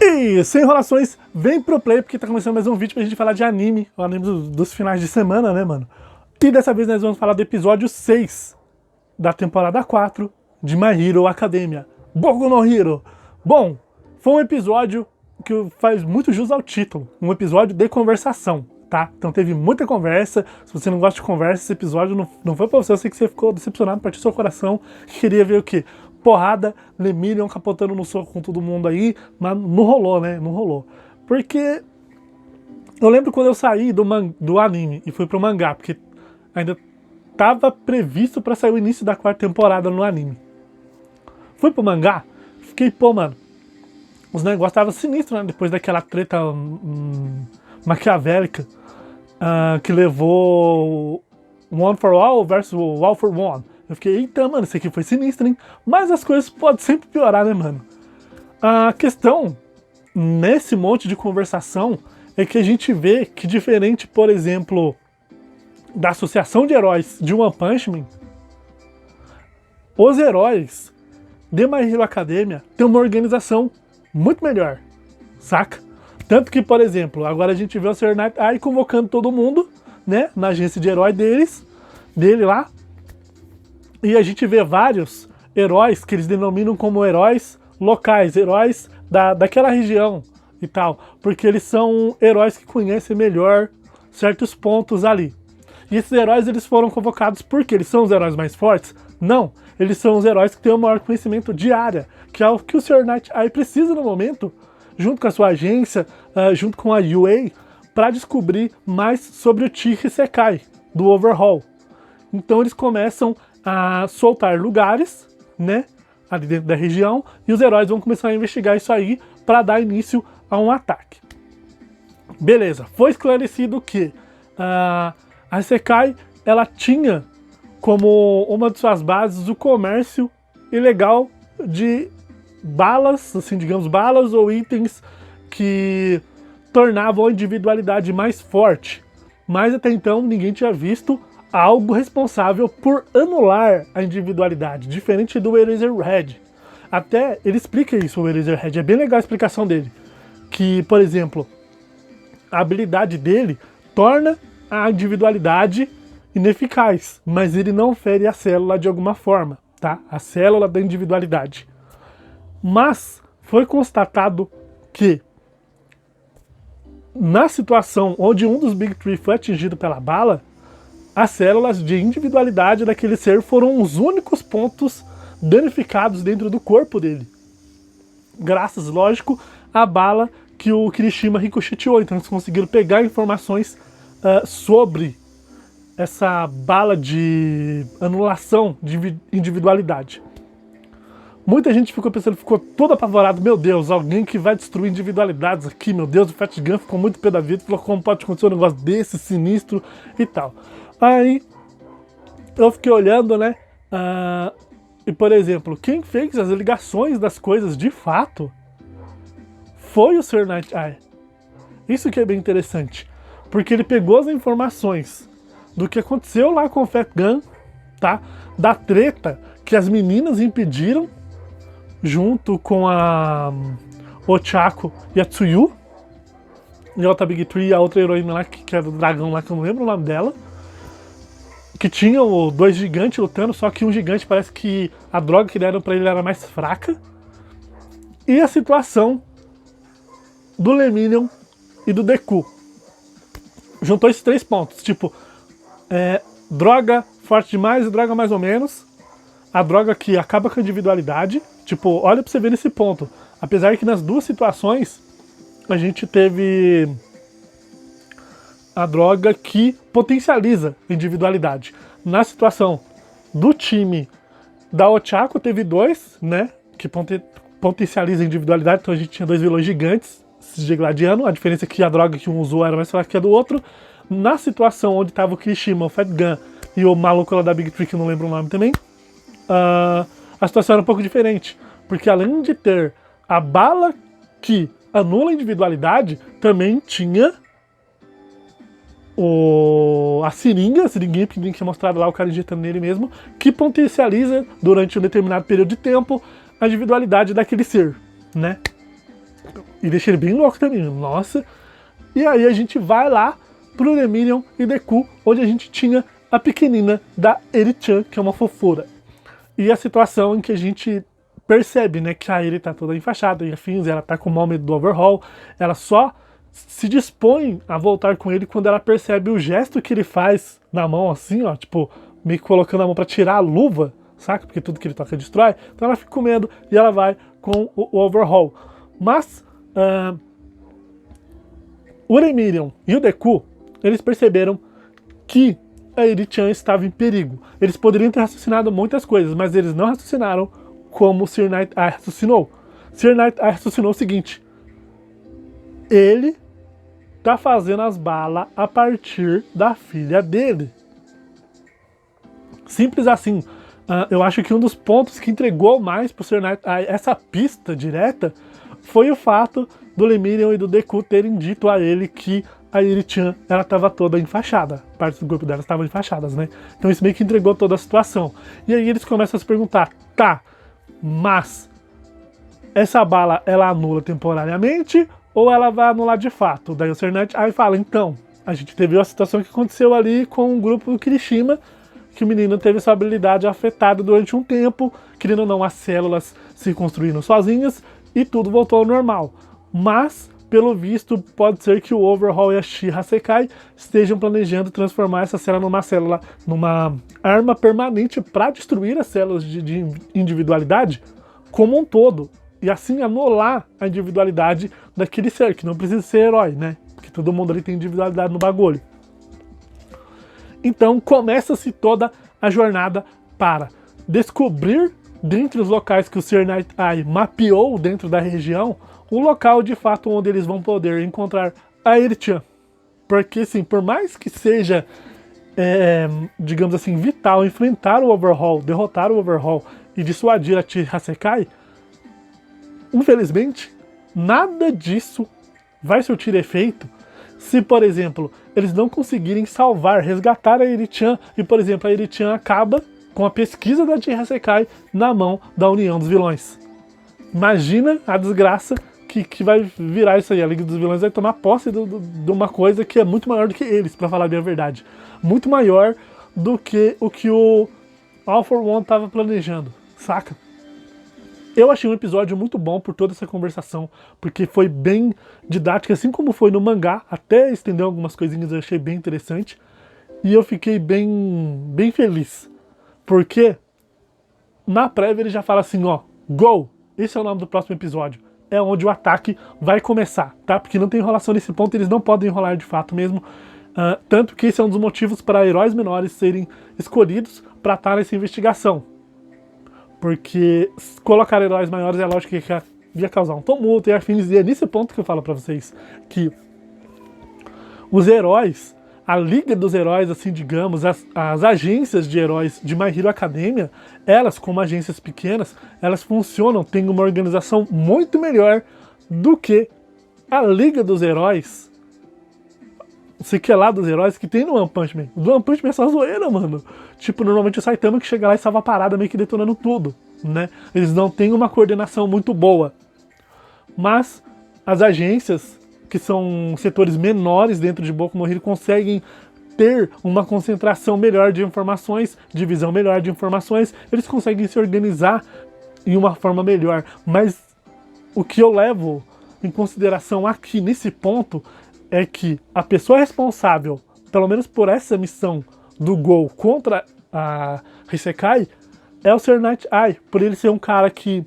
E sem enrolações, vem pro play, porque tá começando mais um vídeo pra gente falar de anime, o anime dos finais de semana, né, mano? E dessa vez nós vamos falar do episódio 6 da temporada 4 de My Hero Academia, Boku no Hero. Bom, foi um episódio que faz muito jus ao título, um episódio de conversação, tá? Então teve muita conversa. Se você não gosta de conversa, esse episódio não foi pra você. Eu sei que você ficou decepcionado, partiu seu coração, que queria ver o quê? Porrada, Lemillion capotando no soco com todo mundo aí, mas não rolou, né? Não rolou. Porque eu lembro quando eu saí do anime e fui pro mangá, porque ainda tava previsto pra sair o início da 4ª temporada no anime. Fui pro mangá, fiquei, pô, mano, os negócios estavam sinistros, né? Depois daquela treta maquiavélica que levou One for All versus All for One. Eu fiquei, eita, mano, isso aqui foi sinistro, hein? Mas as coisas podem sempre piorar, né, mano? A questão, nesse monte de conversação, é que a gente vê que diferente, por exemplo, da associação de heróis de One Punch Man, os heróis de My Hero Academia têm uma organização muito melhor, saca? Tanto que, por exemplo, agora a gente vê o Sr. Night-Eye convocando todo mundo, né, na agência de herói dele lá, e a gente vê vários heróis que eles denominam como heróis locais, heróis daquela região e tal, porque eles são heróis que conhecem melhor certos pontos ali. E esses heróis eles foram convocados porque eles são os heróis mais fortes? Não, eles são os heróis que têm o maior conhecimento de área, que é o que o Sr. Night-Eye precisa no momento, junto com a sua agência, junto com a UA, para descobrir mais sobre o Chi Hisekai do Overhaul. Então eles começam a soltar lugares, né, ali dentro da região, e os heróis vão começar a investigar isso aí para dar início a um ataque. Beleza, foi esclarecido que a Hisekai, ela tinha como uma de suas bases o comércio ilegal de balas, assim, digamos, balas ou itens que tornavam a individualidade mais forte. Mas até então ninguém tinha visto algo responsável por anular a individualidade, diferente do Eraserhead. Até ele explica isso, o Eraserhead, é bem legal a explicação dele. Que, por exemplo, a habilidade dele torna a individualidade ineficaz, mas ele não fere a célula de alguma forma, tá? A célula da individualidade. Mas foi constatado que na situação onde um dos Big Three foi atingido pela bala, as células de individualidade daquele ser foram os únicos pontos danificados dentro do corpo dele. Graças, lógico, à bala que o Kirishima ricocheteou. Então eles conseguiram pegar informações sobre essa bala de anulação de individualidade. Muita gente ficou pensando, ficou todo apavorado. Meu Deus, alguém que vai destruir individualidades aqui, meu Deus, o Fat Gun ficou muito pé da vida, falou como pode acontecer um negócio desse, sinistro e tal. Aí eu fiquei olhando, né, e por exemplo, quem fez as ligações das coisas de fato foi o Sr. Night-Eye. Isso que é bem interessante, porque ele pegou as informações do que aconteceu lá com o Fat Gun, tá? Da treta que as meninas impediram junto com a Ochako e a Tsuyu, e a outra Big Three e a outra heroína lá, que era do dragão lá, que eu não lembro o nome dela, que tinham dois gigantes lutando, só que um gigante parece que a droga que deram pra ele era mais fraca. E a situação do Lemillion e do Deku. Juntou esses 3 pontos, tipo, droga forte demais e droga mais ou menos. A droga que acaba com a individualidade. Tipo, olha pra você ver nesse ponto. Apesar que nas duas situações a gente teve a droga que potencializa a individualidade. Na situação do time da Ochako teve 2, né, que potencializa a individualidade. Então a gente tinha 2 vilões gigantes se degladiando. A diferença é que a droga que um usou era mais fraca que a do outro. Na situação onde tava o Kirishima, o Fat Gun e o maluco lá da Big Three, que eu não lembro o nome também, a situação era um pouco diferente. Porque além de ter a bala que anula a individualidade, também tinha a seringuinha pequenininha que é mostrado lá, o cara injetando nele mesmo, que potencializa durante um determinado período de tempo a individualidade daquele ser, né? E deixa ele bem louco também, nossa. E aí a gente vai lá pro Lemillion e Deku, onde a gente tinha a pequenina da Eri-chan, que é uma fofura. E a situação em que a gente percebe, né, que a Eri tá toda enfaixada e afins, ela tá com o mau medo do Overhaul, ela só se dispõe a voltar com ele quando ela percebe o gesto que ele faz na mão, assim, ó, tipo, meio que colocando a mão pra tirar a luva, saca? Porque tudo que ele toca destrói. Então ela fica com medo e ela vai com o Overhaul. Mas o Lemillion e o Deku, eles perceberam que a Eri-chan estava em perigo. Eles poderiam ter raciocinado muitas coisas, mas eles não raciocinaram como o Sir Night-Eye raciocinou. Sir Night-Eye raciocinou o seguinte: ele tá fazendo as balas a partir da filha dele. Simples assim. Eu acho que um dos pontos que entregou mais pro Sir Night-Eye essa pista direta foi o fato do Lemillion e do Deku terem dito a ele que a Eri-chan, ela estava toda enfaixada. Partes do corpo dela estavam enfaixadas, né? Então isso meio que entregou toda a situação. E aí eles começam a se perguntar, tá, mas essa bala, ela anula temporariamente ou ela vai anular de fato? Daí o Sir Night-Eye fala, então, a gente teve uma situação que aconteceu ali com o grupo do Kirishima, que o menino teve sua habilidade afetada durante um tempo, querendo ou não, as células se construíram sozinhas e tudo voltou ao normal. Mas, pelo visto, pode ser que o Overhaul e a Shi-Hasekai estejam planejando transformar essa célula numa arma permanente para destruir as células de individualidade como um todo. E assim anular a individualidade daquele ser, que não precisa ser herói, né? Porque todo mundo ali tem individualidade no bagulho. Então começa-se toda a jornada para descobrir, dentre os locais que o Sir Night-Eye mapeou dentro da região, o local de fato onde eles vão poder encontrar a Eri-chan. Porque sim, por mais que seja, digamos assim, vital enfrentar o Overhaul, derrotar o Overhaul e dissuadir a Shi-Hasekai, infelizmente, nada disso vai surtir efeito se, por exemplo, eles não conseguirem salvar, resgatar a Eri-chan e, por exemplo, a Eri-chan acaba com a pesquisa da Shi-Hasekai na mão da União dos Vilões. Imagina a desgraça que vai virar isso aí. A Liga dos Vilões vai tomar posse de uma coisa que é muito maior do que eles, pra falar bem a verdade. Muito maior do que o All for One tava planejando, saca? Eu achei um episódio muito bom por toda essa conversação, porque foi bem didático, assim como foi no mangá, até estendeu algumas coisinhas, eu achei bem interessante. E eu fiquei bem feliz, porque na prévia ele já fala assim, ó, Go! Esse é o nome do próximo episódio. É onde o ataque vai começar, tá? Porque não tem enrolação nesse ponto, eles não podem enrolar de fato mesmo. Tanto que esse é um dos motivos para heróis menores serem escolhidos para estar nessa investigação. Porque colocar heróis maiores é lógico que ia causar um tumulto e afins. E é nesse ponto que eu falo pra vocês que os heróis, a Liga dos Heróis, assim, digamos, as agências de heróis de My Hero Academia, elas, como agências pequenas, elas funcionam, têm uma organização muito melhor do que a Liga dos Heróis, sei que é lá dos heróis que tem no One Punch Man. O do One Punch Man é só zoeira, mano. Tipo, normalmente o Saitama que chega lá e salva a parada meio que detonando tudo, né? Eles não têm uma coordenação muito boa. Mas as agências, que são setores menores dentro de Boku no Hero, conseguem ter uma concentração melhor de informações, divisão melhor de informações, eles conseguem se organizar em uma forma melhor. Mas o que eu levo em consideração aqui nesse ponto é que a pessoa responsável, pelo menos por essa missão do Go contra a Hisekai, é o Sir Night-Eye, por ele ser um cara que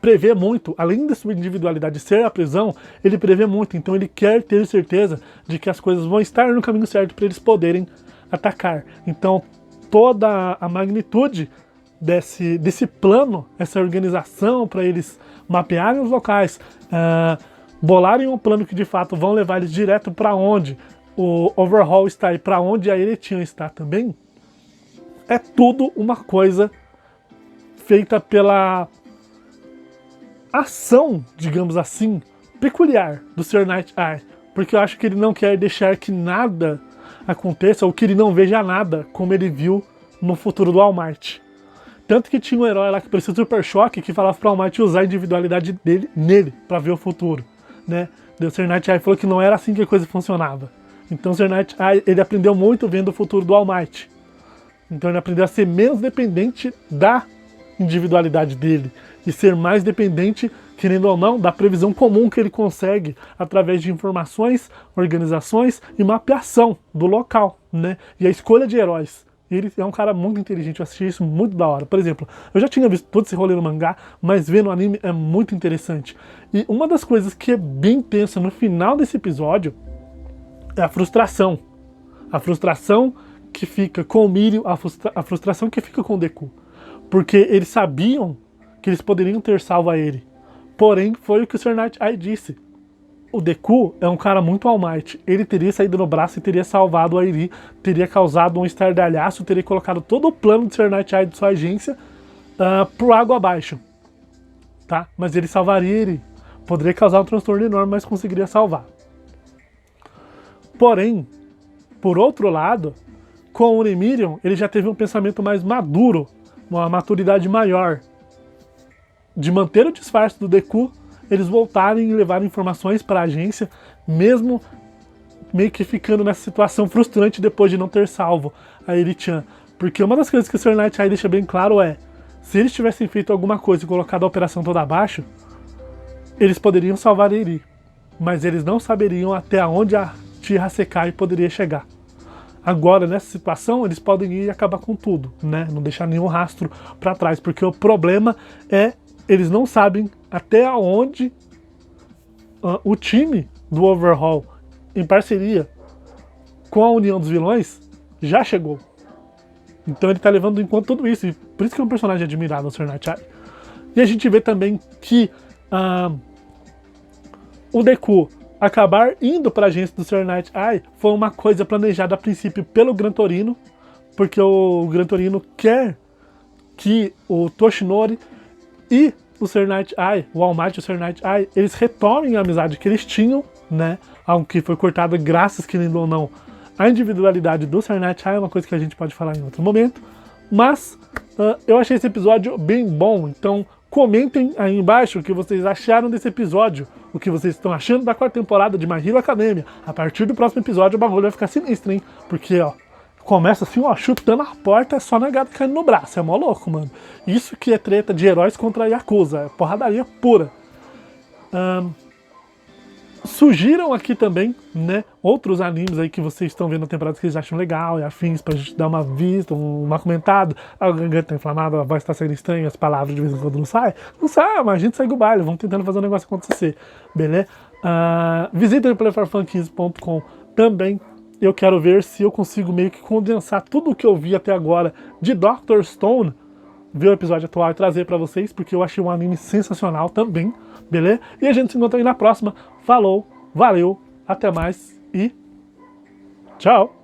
prevê muito, além da sua individualidade ser a prisão, ele prevê muito, então ele quer ter certeza de que as coisas vão estar no caminho certo para eles poderem atacar. Então toda a magnitude desse plano, essa organização para eles mapearem os locais, bolarem um plano que de fato vão levar eles direto para onde o Overhaul está e para onde a Eri-chan está também, é tudo uma coisa feita pela ação, digamos assim, peculiar do Sr. Night-Eye, porque eu acho que ele não quer deixar que nada aconteça ou que ele não veja nada como ele viu no futuro do All Might. Tanto que tinha um herói lá que parecia o Super Choque que falava pra All Might usar a individualidade dele nele pra ver o futuro, né? O Sr. Night-Eye falou que não era assim que a coisa funcionava. Então o Sr. Night-Eye, ele aprendeu muito vendo o futuro do All Might. Então ele aprendeu a ser menos dependente da individualidade dele e ser mais dependente, querendo ou não, da previsão comum que ele consegue através de informações, organizações e mapeação do local, né? E a escolha de heróis. Ele é um cara muito inteligente, eu assisti isso muito da hora. Por exemplo, eu já tinha visto todo esse rolê no mangá, mas vendo o anime é muito interessante. E uma das coisas que é bem tensa no final desse episódio é a frustração. A frustração que fica com o Mirio, a frustração que fica com o Deku. Porque eles sabiam que eles poderiam ter salvo a ele. Porém, foi o que o Sr. Night-Eye disse. O Deku é um cara muito All Might. Ele teria saído no braço e teria salvado a Eri, teria causado um estardalhaço, teria colocado todo o plano do Sr. Night-Eye de sua agência pro água abaixo. Tá? Mas ele salvaria Eri. Poderia causar um transtorno enorme, mas conseguiria salvar. Porém, por outro lado, com o Lemurian, ele já teve um pensamento mais maduro, uma maturidade maior, de manter o disfarce do Deku, eles voltarem e levarem informações para a agência, mesmo meio que ficando nessa situação frustrante depois de não ter salvo a Eri-chan. Porque uma das coisas que o Sr. Night-Eye deixa bem claro é, se eles tivessem feito alguma coisa e colocado a operação toda abaixo, eles poderiam salvar a Eri, mas eles não saberiam até onde a Tira Sekai poderia chegar. Agora, nessa situação, eles podem ir e acabar com tudo, né? Não deixar nenhum rastro para trás, porque o problema é eles não sabem até onde o time do Overhaul, em parceria com a União dos Vilões, já chegou. Então ele tá levando em conta tudo isso, e por isso que é um personagem admirável, o Sr. Night-Eye. E a gente vê também que o Deku acabar indo para a agência do Sr. Night-Eye foi uma coisa planejada a princípio pelo Gran Torino, porque o Gran Torino quer que o Toshinori e o Sr. Night-Eye, o All Might e o Sr. Night-Eye, eles retomem a amizade que eles tinham, né? Algo que foi cortado graças, querendo ou não, à individualidade do Sr. Night-Eye, é uma coisa que a gente pode falar em outro momento. Mas eu achei esse episódio bem bom, então comentem aí embaixo o que vocês acharam desse episódio, o que vocês estão achando da 4ª temporada de My Hero Academia. A partir do próximo episódio o bagulho vai ficar sinistro, hein? Porque, ó, começa assim, ó, chutando a porta, é só negado caindo no braço, é mó louco, mano. Isso que é treta de heróis contra Yakuza, é porradaria pura. Sugiram aqui também, né, outros animes aí que vocês estão vendo na temporada que vocês acham legal e afins pra gente dar uma vista, um comentado. A garganta tá inflamada, a voz tá saindo estranha, as palavras de vez em quando não saem. Não sai, mas a gente segue o baile, vamos tentando fazer o negócio acontecer, beleza? Visitem o playforfun15.com também. Eu quero ver se eu consigo meio que condensar tudo o que eu vi até agora de Dr. Stone, ver o episódio atual e trazer pra vocês, porque eu achei um anime sensacional também, beleza? E a gente se encontra aí na próxima. Falou, valeu, até mais e tchau!